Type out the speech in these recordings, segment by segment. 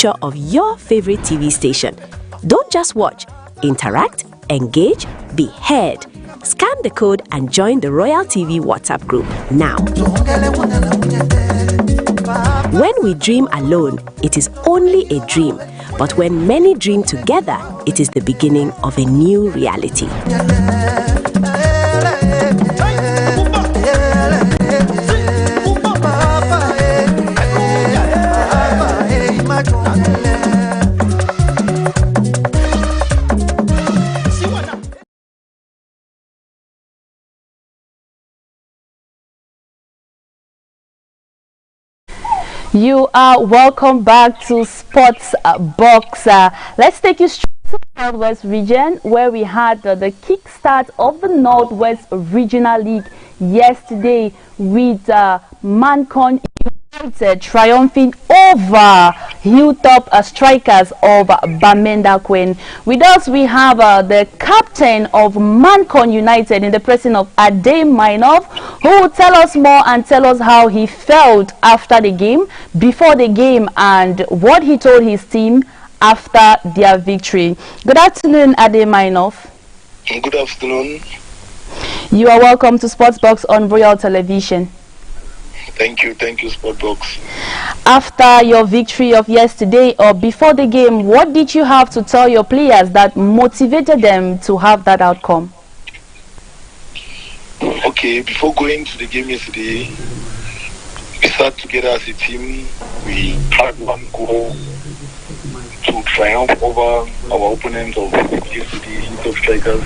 of your favorite TV station. Don't just watch, interact, engage, be heard. Scan the code and join the Royal TV WhatsApp group now. When we dream alone, it is only a dream. But when many dream together, it is the beginning of a new reality. You are welcome back to Sports Box. Let's take you straight to the Northwest region, where we had the kickstart of the Northwest Regional League yesterday with Mancon United triumphing over Hilltop Strikers of Bamenda Queen. With us, we have the captain of Mancon United in the person of Ade Mainov, who will tell us more and tell us how he felt after the game, before the game, and what he told his team after their victory. Good afternoon, Ade Mainov. Good afternoon. You are welcome to Sports Box on Royal Television. Thank you, Sportbox. After your victory of yesterday, or before the game, what did you have to tell your players that motivated them to have that outcome? Okay, before going to the game yesterday, we sat together as a team. We had one goal to triumph over our opponent of yesterday, Hilltop Strikers,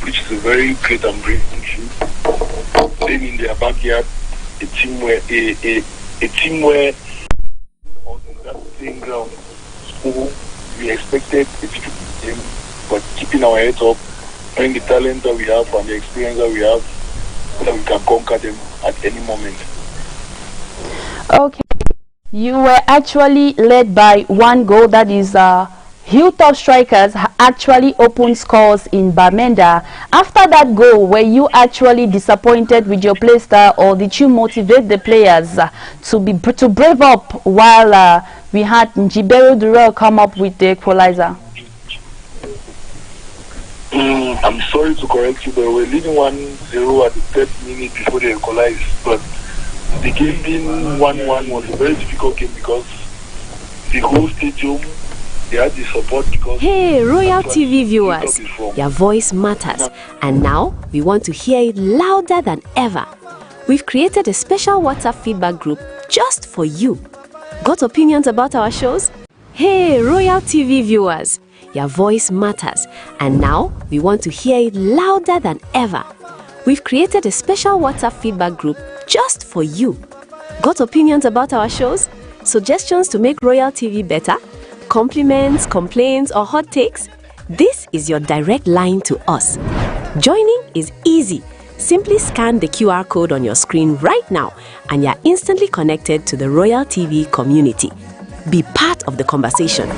which is a very great and brave team. Then in their backyard, a team where on that same ground, so we expected a difficult game, but keeping our heads up, knowing the talent that we have and the experience that we have, that we can conquer them at any moment. Okay, you were actually led by one goal. That is Hilltop Strikers actually opened scores in Bamenda. After that goal, were you actually disappointed with your play style, or did you motivate the players to brave up while we had Njibero Durrell come up with the equalizer? I'm sorry to correct you, but we were leading 1-0 at the 3rd minute before they equalized. But the game being 1-1 was a very difficult game because the whole stadium, they had the support. Because hey, Royal TV viewers, your voice matters, and now we want to hear it louder than ever. We've created a special WhatsApp feedback group just for you. Got opinions about our shows? Hey, Royal TV viewers, your voice matters, and now we want to hear it louder than ever. We've created a special WhatsApp feedback group just for you. Got opinions about our shows? Suggestions to make Royal TV better? Compliments, complaints, or hot takes? This is your direct line to us. Joining is easy. Simply scan the QR code on your screen right now and you're instantly connected to the Royal TV community. Be part of the conversation.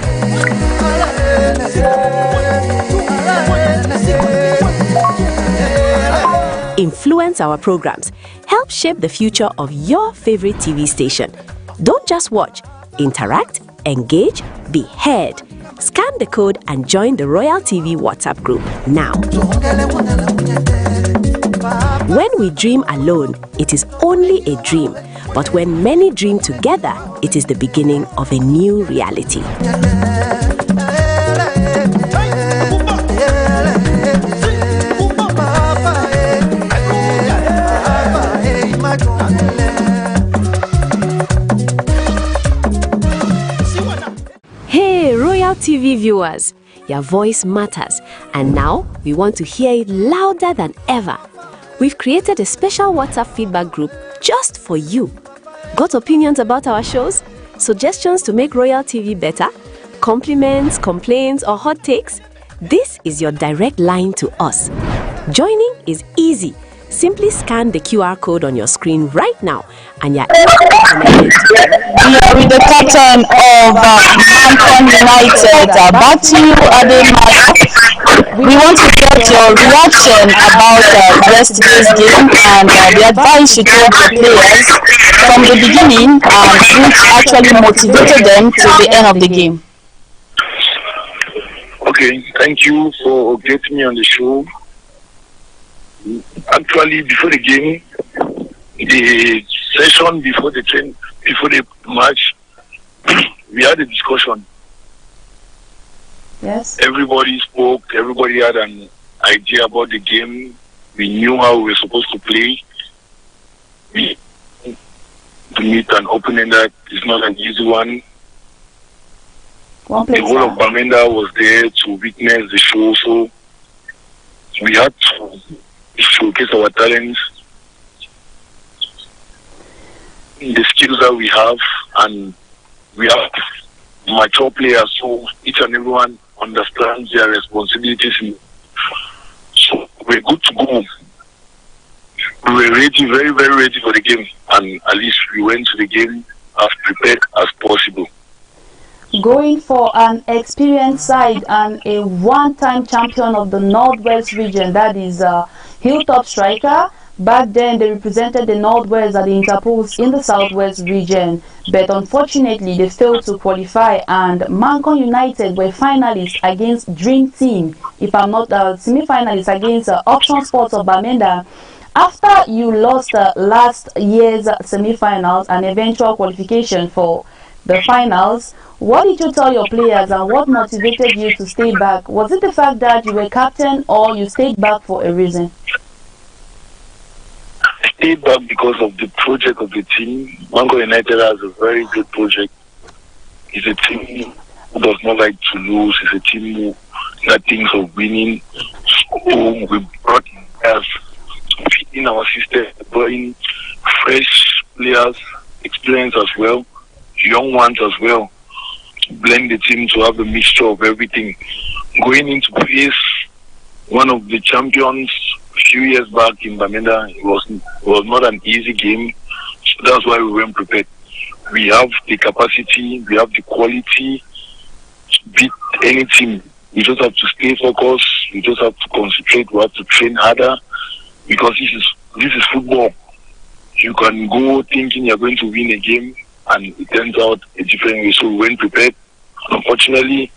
Influence our programs. Help shape the future of your favorite TV station. Don't just watch, interact, engage, be heard. Scan the code and join the Royal TV WhatsApp group now. When we dream alone, it is only a dream. But when many dream together, it is the beginning of a new reality. Hey, Royal TV viewers, your voice matters, and now we want to hear it louder than ever. We've created a special WhatsApp feedback group just for you. Got opinions about our shows? Suggestions to make Royal TV better? Compliments, complaints, or hot takes? This is your direct line to us. Joining is easy. Simply scan the QR code on your screen right now and you're connected. We are with the captain of Mancon United. Back to you, Ademar. We want to get your reaction about yesterday's game and the advice you told your players from the beginning, which actually motivated them to the end of the game. Okay, thank you for getting me on the show. Actually, before the game, the session before the match, we had a discussion. Yes. Everybody spoke. Everybody had an idea about the game. We knew how we were supposed to play. To meet an opponent that is not an easy one. The whole of Bamenda was there to witness the show, so we had to showcase our talents, the skills that we have, and we have mature players, so each and everyone understands their responsibilities. So we're good to go. We were ready, very, very ready for the game, and at least we went to the game as prepared as possible. Going for an experienced side and a one-time champion of the Northwest region, that is Hilltop Striker. Back then, they represented the Northwest at the Interpols in the Southwest region, but unfortunately, they failed to qualify. And Mancon United were finalists against Dream Team, if I'm not semi-finalists against Option Sports of Bamenda. After you lost last year's semi-finals and eventual qualification for the finals, what did you tell your players and what motivated you to stay back? Was it the fact that you were captain or you stayed back for a reason? I stayed back because of the project of the team. Mancon United has a very good project. It's a team who does not like to lose. It's a team that thinks of winning. So we brought us to fit in our system, bringing fresh players, experience as well, young ones as well. Blend the team to have a mixture of everything. Going into face one of the champions a few years back in Bamenda, it was not an easy game. So that's why we weren't prepared. We have the capacity, we have the quality to beat any team. We just have to stay focused, we just have to concentrate, we have to train harder, because this is football. You can go thinking you're going to win a game and it turns out a different way. So we weren't prepared. Unfortunately,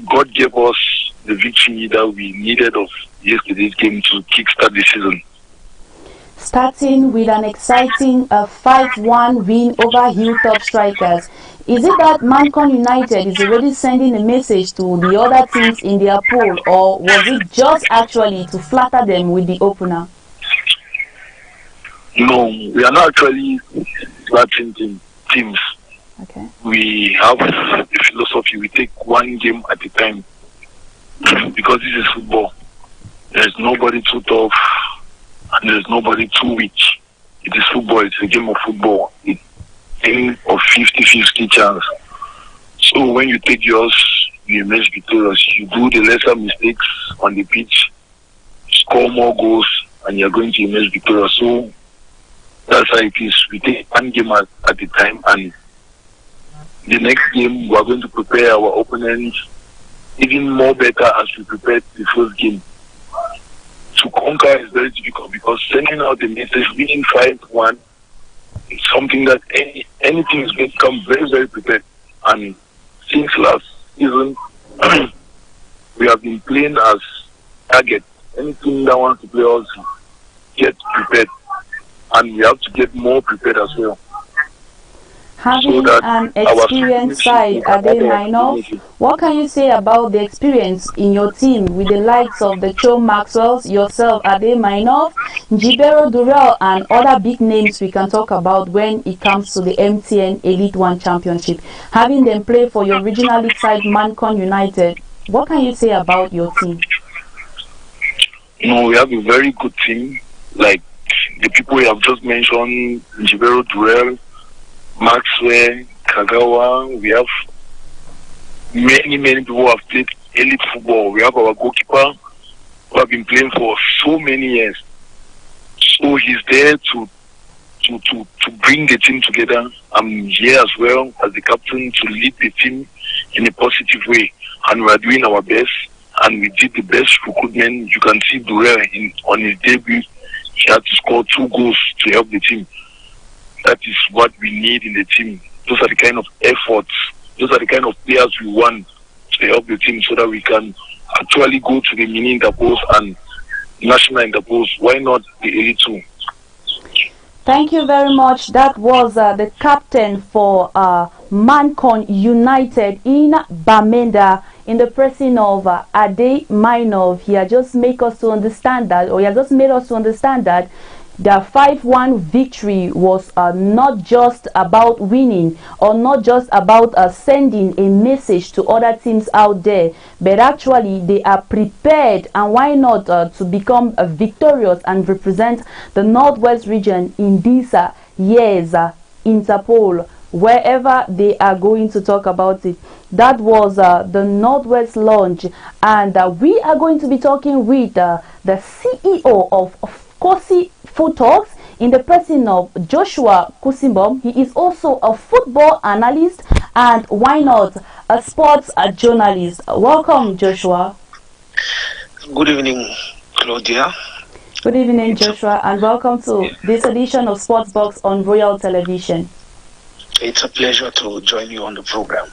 God gave us the victory that we needed of yesterday's game to kickstart the season. Starting with an exciting 5-1 win over Hilltop Strikers, is it that Mancon United is already sending a message to the other teams in their pool, or was it just actually to flatter them with the opener? No, we are not actually flattering teams. Okay. We have a philosophy. We take one game at a time because this is football. There's nobody too tough and there's nobody too weak. It is football. It's a game of football. It's a game of 50-50 chance. So when you take yours, you emerge victorious. You do the lesser mistakes on the pitch, score more goals, and you're going to emerge victorious. So that's how it is. We take one game at a time, and the next game we are going to prepare our opponents even more better as we prepared the first game. To conquer is very difficult because sending out the message, winning 5-1, is something that anything is going to come very, very prepared. And since last season, we have been playing as target. Anything that wants to play us, get prepared. And we have to get more prepared as well. Having an experienced side, Ademar, what can you say about the experience in your team with the likes of the Cho Maxwells, yourself, Ademar, Njibero Durrell, and other big names we can talk about when it comes to the MTN Elite One Championship? Having them play for your regional league side, Mancon United, what can you say about your team? We have a very good team, like the people you have just mentioned, Njibero Durrell, Maxwell, Kagawa. We have many people who have played elite football. We have our goalkeeper, who have been playing for so many years. So he's there to bring the team together. I'm here as well as the captain to lead the team in a positive way. And we are doing our best. And we did the best recruitment. You can see Durrell on his debut. He had to score 2 goals to help the team. That is what we need in the team. Those are the kind of efforts. Those are the kind of players we want to help the team so that we can actually go to the mini interpols and national interpols. Why not the Elite 2? Thank you very much. That was the captain for Mancon United in Bamenda, in the person of Ade Mainov. He has just made us to understand that, the 5-1 victory was not just about winning, or not just about sending a message to other teams out there, but actually they are prepared, and why not, to become victorious and represent the Northwest region in this year's Interpol, wherever they are going to talk about it. That was the Northwest launch, and we are going to be talking with the CEO of Kosi Food Talks, in the person of Joshua Kusimbom. He is also a football analyst and, why not, a sports journalist. Welcome, Joshua. Good evening, Claudia. Good evening, Joshua, and welcome to this edition of Sports Box on Royal Television. It's a pleasure to join you on the program.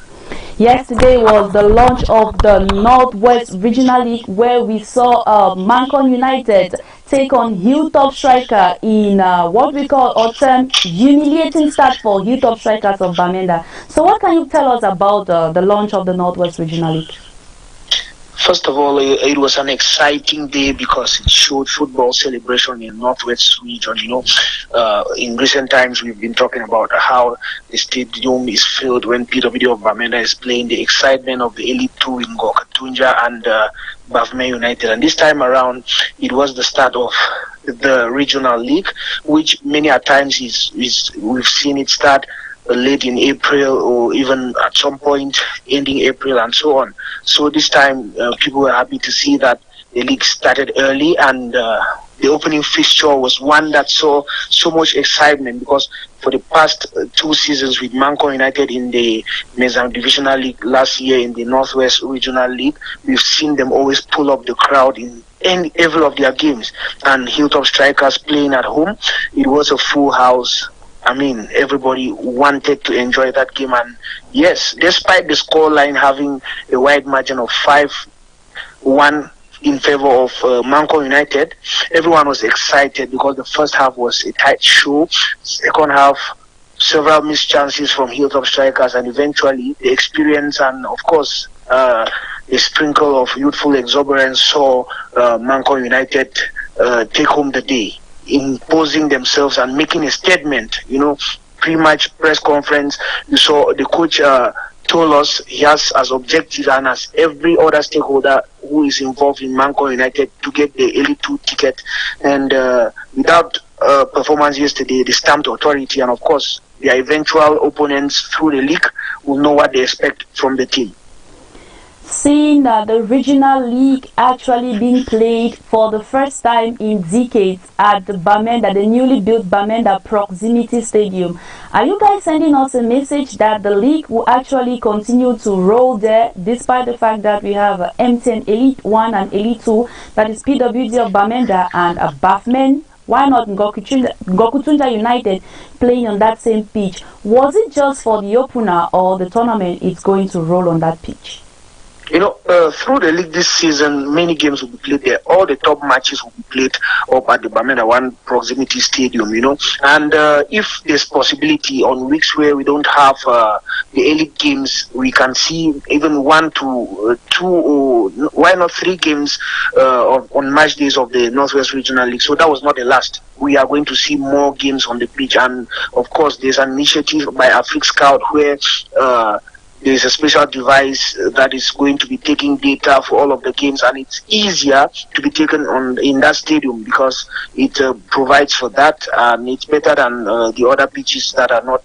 Yesterday was the launch of the Northwest Regional League, where we saw Mancon United take on Hilltop Striker in what we call or term humiliating start for Hilltop Strikers of Bamenda. So what can you tell us about the launch of the Northwest Regional League? First of all, it was an exciting day because it showed football celebration in Northwest region. You know, in recent times we've been talking about how the stadium is filled when PWD of Bamenda is playing, the excitement of the Elite 2 in Gokatunja and Bavme United. And this time around, it was the start of the regional league, which many a times we've seen it start late in April, or even at some point ending April and so on. So this time people were happy to see that the league started early, and the opening fixture was one that saw so much excitement, because for the past 2 seasons with Mancon United in the Mezam Divisional League, last year in the Northwest Regional League, we've seen them always pull up the crowd in every of their games. And Hilltop Strikers playing at home, it was a full house. I mean, everybody wanted to enjoy that game. And yes, despite the scoreline having a wide margin of 5-1 in favor of Mancon United, everyone was excited because the first half was a tight show. Second half, several missed chances from Hilltop Strikers, and eventually the experience and, of course, a sprinkle of youthful exuberance saw Mancon United take home the day, imposing themselves and making a statement. You know, pre-match press conference, you saw the coach told us he has as objective, and as every other stakeholder who is involved in Mancon United, to get the Elite 2 ticket. And without performance yesterday, they stamped authority, and of course their eventual opponents through the league will know what they expect from the team. Seeing the regional league actually being played for the first time in decades at Bamenda, the newly built Bamenda Proximity Stadium, are you guys sending us a message that the league will actually continue to roll there, despite the fact that we have M10 Elite 1 and Elite 2, that is PWD of Bamenda and Bafmen? Why not Gokutunja United playing on that same pitch? Was it just for the opener, or the tournament it's going to roll on that pitch? You know, through the league this season, many games will be played there. All the top matches will be played up at the Bamenda One Proximity Stadium, you know. And if there's possibility on weeks where we don't have the elite games, we can see even 1 to 2, or why not 3 games on match days of the Northwest Regional League. So that was not the last. We are going to see more games on the pitch. And of course, there's an initiative by Africa Scout where there is a special device that is going to be taking data for all of the games, and it's easier to be taken in that stadium because it provides for that, and it's better than the other pitches that are not,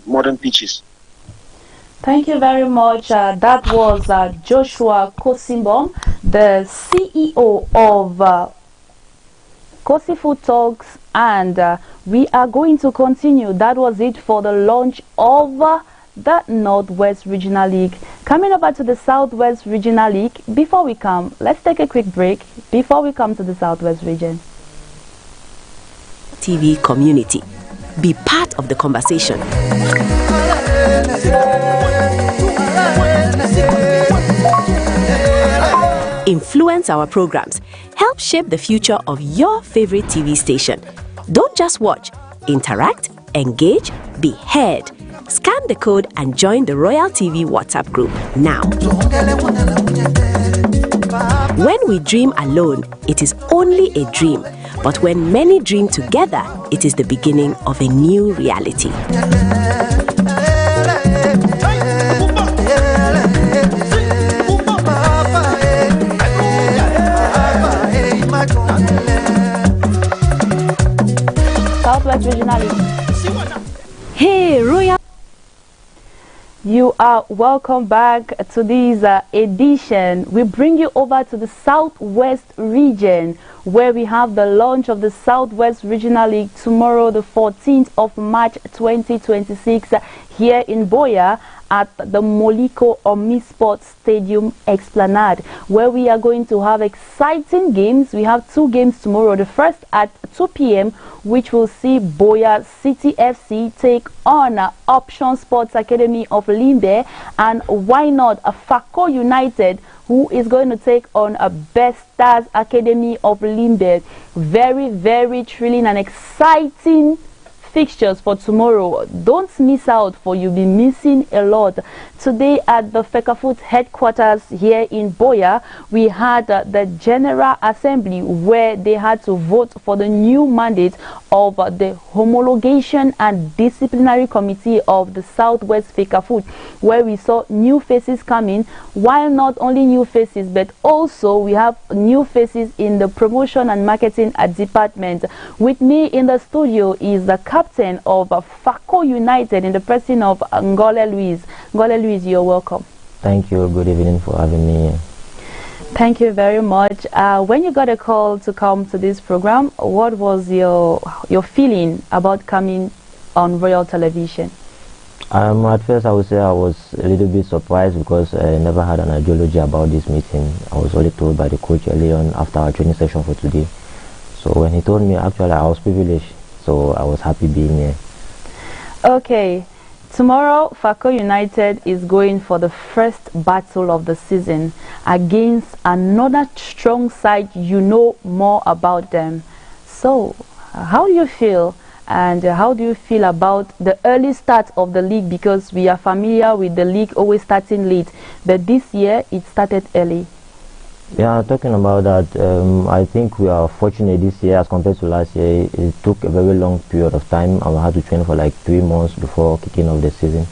modern pitches. Thank you very much. That was Joshua Kosimbom, the CEO of Kosi Food Talks, and we are going to continue. That was it for the launch of the Northwest Regional League. Coming over to the Southwest Regional League, before we come, let's take a quick break before we come to the Southwest region. TV community. Be part of the conversation. Influence our programs. Help shape the future of your favorite TV station. Don't just watch. Interact, engage, be heard. Scan the code and join the Royal TV WhatsApp group now. When we dream alone, it is only a dream. But when many dream together, it is the beginning of a new reality. Southwest Regional League. Hey, Royal. You are welcome back to this edition. We bring you over to the Southwest region, where we have the launch of the Southwest Regional League tomorrow, the 14th of March 2026, here in Boya at the Moliko Omnisport Stadium Esplanade, where we are going to have exciting games. We have two games tomorrow. The first at 2 p.m., which will see Boya City FC take on Option Sports Academy of Limbe, and why not a Fako United, who is going to take on a Best Stars Academy of Limbe. Very, very thrilling and exciting fixtures for tomorrow. Don't miss out, for you'll be missing a lot. Today at the Fecafoot headquarters here in Boya, we had the General Assembly, where they had to vote for the new mandate of the Homologation and Disciplinary Committee of the Southwest Fecafoot, where we saw new faces coming, while not only new faces, but also we have new faces in the promotion and marketing department. With me in the studio is the captain of Fako United in the person of Ngole Louise. Ngole Louise, you're welcome. Thank you. Good evening for having me here. Thank you very much. When you got a call to come to this program, what was your feeling about coming on Royal Television? At first, I would say I was a little bit surprised, because I never had an ideology about this meeting. I was only told by the coach early on after our training session for today. So when he told me, actually I was privileged. So I was happy being here. Okay, tomorrow Fako United is going for the first battle of the season against another strong side. You know more about them. So how do you feel, and how do you feel about the early start of the league? Because we are familiar with the league always starting late, but this year it started early. Yeah, talking about that, I think we are fortunate this year as compared to last year. It took a very long period of time, and we had to train for like 3 months before kicking off the season.